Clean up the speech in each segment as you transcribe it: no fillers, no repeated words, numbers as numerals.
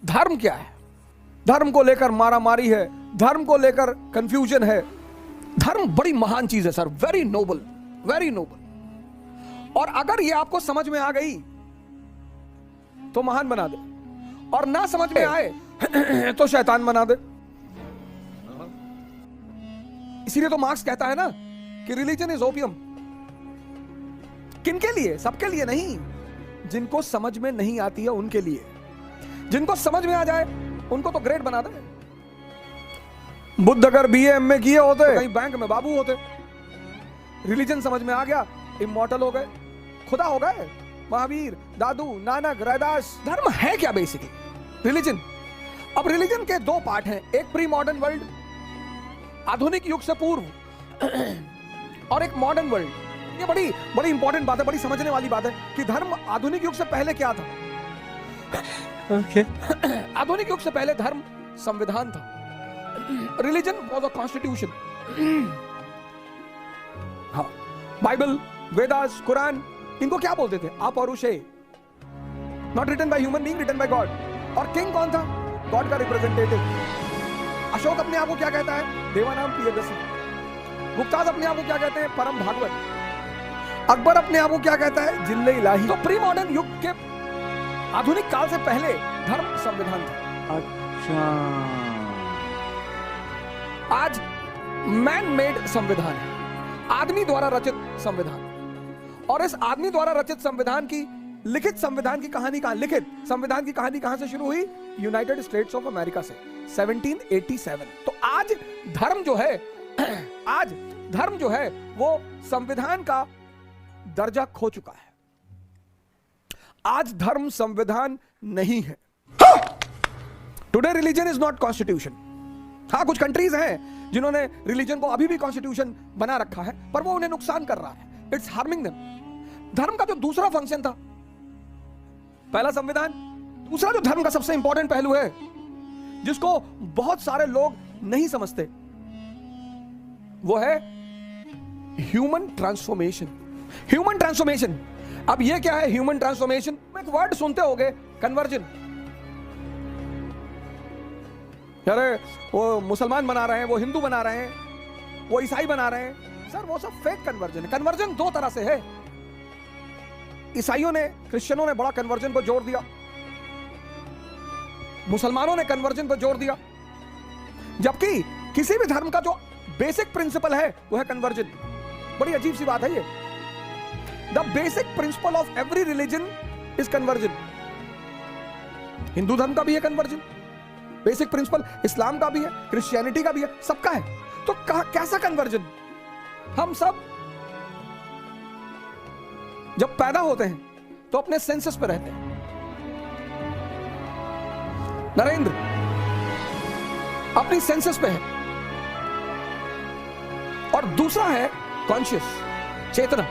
धर्म क्या है? धर्म को लेकर मारामारी है, धर्म को लेकर कंफ्यूजन है। धर्म बड़ी महान चीज है sir, very noble, very noble. और अगर ये आपको समझ में आ गई तो महान बना दे, और ना समझ में आए तो शैतान बना दे। इसीलिए तो मार्क्स कहता है ना कि रिलीजन इज ओपियम। किनके लिए? सबके लिए नहीं, जिनको समझ में नहीं आती है उनके लिए। जिनको समझ में आ जाए उनको तो ग्रेट बना दे। बुद्ध अगर बीए एमए किए होते तो कहीं बैंक में बाबू होते। रिलीजन समझ में आ गया, इमॉर्टल हो गए, खुदा हो गए, महावीर, दादू, नानक, रैदास। धर्म है क्या बेसिकली? रिलीजन। अब रिलीजन के दो पार्ट हैं, एक प्री मॉडर्न वर्ल्ड, आधुनिक युग से पूर्व, और एक मॉडर्न वर्ल्ड। ये बड़ी बड़ी इंपॉर्टेंट बात है, बड़ी समझने वाली बात है कि धर्म आधुनिक युग से पहले क्या था। आधुनिक युग से पहले धर्म संविधान था। Religion was a constitution. हाँ, बाइबल, वेदास, कुरान, इनको क्या बोलते थे? अपौरुषेय, not written by human being, written by God. और किंग कौन था? गॉड का रिप्रेजेंटेटिव। अशोक अपने आप को क्या कहता है? देवानाम प्रियदर्शी। गुप्ताज अपने आप को क्या कहते हैं? परम भागवत। अकबर अपने आप को क्या कहता है? जिल्ले इलाही। तो प्री मॉडर्न युग के आधुनिक काल से पहले धर्म संविधान था। अच्छा, आज मैन मेड संविधान है, आदमी द्वारा रचित संविधान। और इस आदमी द्वारा रचित संविधान की, लिखित संविधान की कहानी कहां? लिखित संविधान की कहानी कहां से शुरू हुई? यूनाइटेड स्टेट्स ऑफ अमेरिका से, 1787। तो आज धर्म जो है, आज धर्म जो है वो संविधान का दर्जा खो चुका है। आज धर्म संविधान नहीं है। Today religion is not constitution. हाँ, कुछ कंट्रीज हैं जिन्होंने रिलीजन को अभी भी कॉन्स्टिट्यूशन बना रखा है, पर वो उन्हें नुकसान कर रहा है। It's harming them. धर्म का जो दूसरा फंक्शन था, पहला संविधान, दूसरा जो धर्म का सबसे इंपॉर्टेंट पहलू है जिसको बहुत सारे लोग नहीं समझते, वो है ह्यूमन ट्रांसफॉर्मेशन। Human transformation. अब ये क्या है ह्यूमन ट्रांसफॉर्मेशन? एक वर्ड सुनते होगे, कन्वर्जन। अरे वो मुसलमान बना रहे हैं, वो हिंदू बना रहे हैं, वो ईसाई बना रहे हैं। सर वो सब फेक कन्वर्जन है। कन्वर्जन दो तरह से है। ईसाइयों ने, क्रिश्चियनों ने बड़ा कन्वर्जन पर जोर दिया, मुसलमानों ने कन्वर्जन पर जोर दिया, जबकि किसी भी धर्म का जो बेसिक प्रिंसिपल है वो है कन्वर्जन। बड़ी अजीब सी बात है ये। The basic principle of every religion is conversion. Hindu धर्म का भी है कन्वर्जन, बेसिक प्रिंसिपल। इस्लाम का भी है, क्रिश्चियनिटी का भी है, सबका है। तो कैसा कन्वर्जन? हम सब जब पैदा होते हैं तो अपने सेंसस पे रहते हैं। नरेंद्र अपनी सेंसस पे है, और दूसरा है कॉन्शियस, चेतना।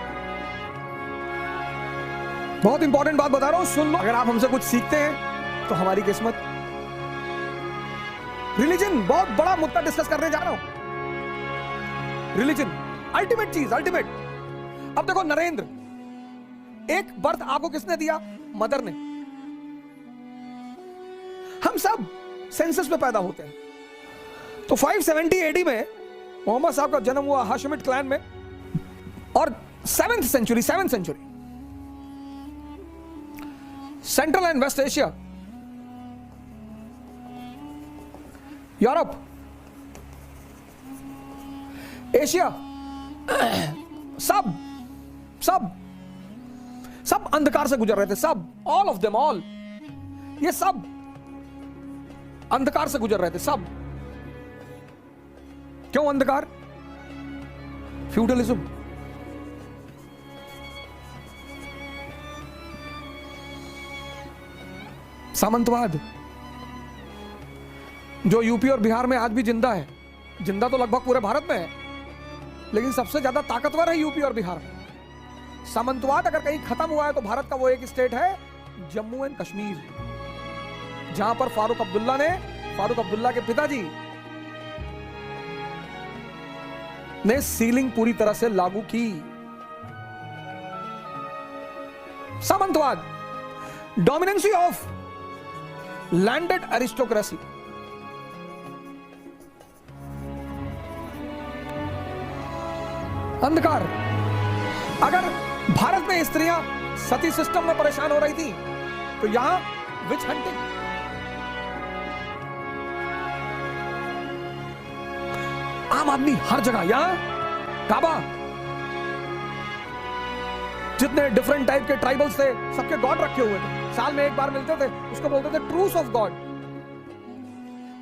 बहुत इंपॉर्टेंट बात बता रहा हूं, सुन लो। अगर आप हमसे कुछ सीखते हैं तो हमारी किस्मत। रिलीजन, बहुत बड़ा मुद्दा डिस्कस करने जा रहा हूं। रिलीजन अल्टीमेट चीज, अल्टीमेट। अब देखो नरेंद्र, एक बर्थ आपको किसने दिया? मदर ने। हम सब सेंसस पे पैदा होते हैं। तो 570 AD में मोहम्मद साहब का जन्म हुआ हाशिमिट क्लैन में, और 7th century central and west Asia, Europe, Asia, सब सब सब अंधकार से गुजर रहे थे। सब, ऑल ऑफ देम, ऑल, ये सब अंधकार से गुजर रहे थे। सब। क्यों अंधकार? फ्यूडलिज्म। सामंतवाद, जो यूपी और बिहार में आज भी जिंदा है। जिंदा तो लगभग पूरे भारत में है, लेकिन सबसे ज्यादा ताकतवर है यूपी और बिहार में। सामंतवाद अगर कहीं खत्म हुआ है तो भारत का वो एक स्टेट है जम्मू एंड कश्मीर, जहां पर फारूक अब्दुल्ला के पिताजी ने सीलिंग पूरी तरह से लागू की। सामंतवाद, डोमिनेंसी ऑफ लैंडेड एरिस्टोक्रेसी। अंधकार। अगर भारत में स्त्रियां सती सिस्टम में परेशान हो रही थी तो यहां विच हंटिंग। आम आदमी हर जगह, यहां काबा, जितने डिफरेंट टाइप के ट्राइबल्स थे सबके गॉड रखे हुए थे, साल में एक बार मिलते थे, उसको बोलते थे ट्रूस ऑफ गॉड।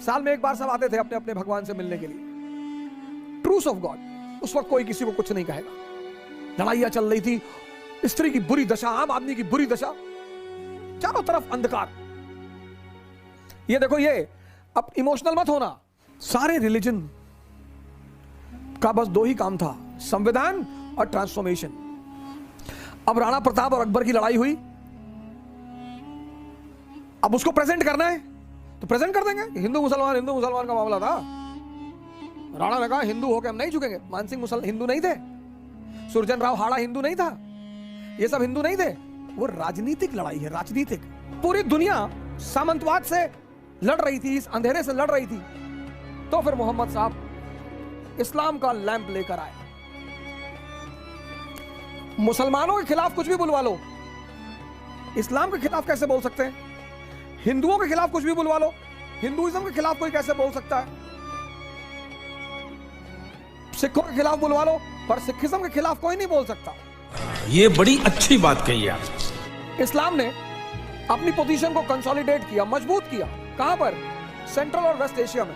साल में एक बार सब आते थे अपने अपने भगवान से मिलने के लिए, ट्रूस ऑफ गॉड। उस वक्त कोई किसी को कुछ नहीं कहेगा। लड़ाइयां चल रही थी, स्त्री की बुरी दशा, आम आदमी की बुरी दशा, चारों तरफ अंधकार। ये देखो, ये अब इमोशनल मत होना। सारे रिलीजन का बस दो ही काम था, संविधान और ट्रांसफॉर्मेशन। अब राणा प्रताप और अकबर की लड़ाई हुई, अब उसको प्रेजेंट करना है तो प्रेजेंट कर देंगे। हिंदू मुसलमान का मामला था। राणा ने कहा हिंदू होकर हम नहीं झुकेंगे। मानसिंह हिंदू नहीं थे, सुरजन राव हाड़ा हिंदू नहीं था, ये सब हिंदू नहीं थे। वो राजनीतिक लड़ाई है, राजनीतिक। पूरी दुनिया सामंतवाद से लड़ रही थी, इस अंधेरे से लड़ रही थी। तो फिर मोहम्मद साहब इस्लाम का लैंप लेकर आए। मुसलमानों के खिलाफ कुछ भी बुलवा लो, इस्लाम के खिलाफ कैसे बोल सकते हैं? हिंदुओं के खिलाफ कुछ भी बुलवा लो, हिंदुइज्म के खिलाफ कोई कैसे बोल सकता है? सिखों के खिलाफ बुलवा लो, पर सिखिज्म के खिलाफ कोई नहीं बोल सकता। ये बड़ी अच्छी बात कही आप। इस्लाम ने अपनी पोजीशन को कंसोलिडेट किया, मजबूत किया। कहां पर? सेंट्रल और वेस्ट एशिया में।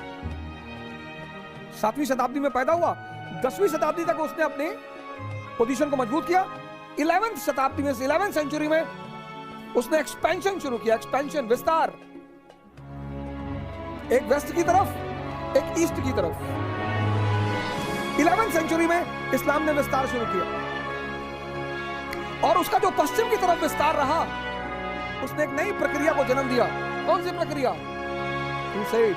7वीं शताब्दी में पैदा हुआ, 10वीं शताब्दी तक उसने अपने पोजीशन को मजबूत किया। 11वीं शताब्दी में, 11वीं सेंचुरी में उसने एक्सपेंशन शुरू किया, एक्सपेंशन, विस्तार। एक वेस्ट की तरफ, एक ईस्ट की तरफ। 11वीं सेंचुरी में इस्लाम ने विस्तार शुरू किया, और उसका जो पश्चिम की तरफ विस्तार रहा, उसने एक नई प्रक्रिया को जन्म दिया। कौन सी प्रक्रिया? क्रूसेड।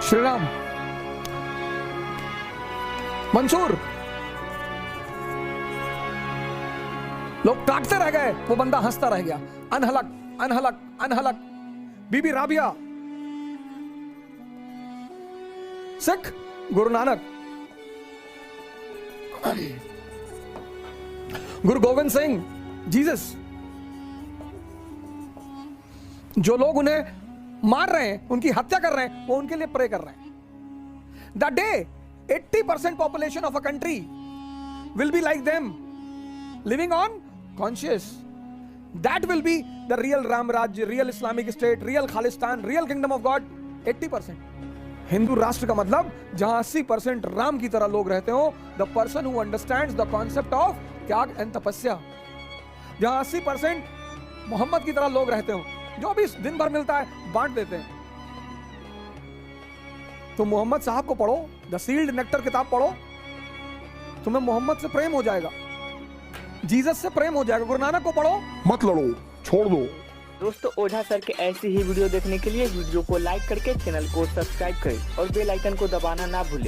श्री राम, मंसूर, लोग काटते रह गए, वो बंदा हंसता रह गया। अनहलक, अनहलक, अनहलक। बीबी राबिया, सिख गुरु नानक, गुरु गोविंद सिंह, जीसस। जो लोग उन्हें मार रहे हैं, उनकी हत्या कर रहे हैं, वो उनके लिए प्रे कर रहे हैं। The day 80% population of a country will be like them, living on conscious, that will be the real Ram Rajya, real Islamic state, real Khalistan, real kingdom of God. 80%। Hindu राष्ट्र का मतलब जहां 80% राम की तरह लोग रहते हो, the person who understands the concept of त्याग एंड तपस्या। जहां 80% मोहम्मद की तरह लोग रहते हो, जो भी दिन भर मिलता है बांट देते हैं। तो मोहम्मद साहब को पढ़ो, द सील्ड नेक्टर किताब पढ़ो, तुम्हें मोहम्मद से प्रेम हो जाएगा, जीसस से प्रेम हो जाएगा। गुरु नानक को पढ़ो, मत लड़ो, छोड़ दो। दोस्तों, ओझा सर के ऐसी ही वीडियो देखने के लिए वीडियो को लाइक करके चैनल को सब्सक्राइब करें और बेल आइकन को दबाना ना भूलें।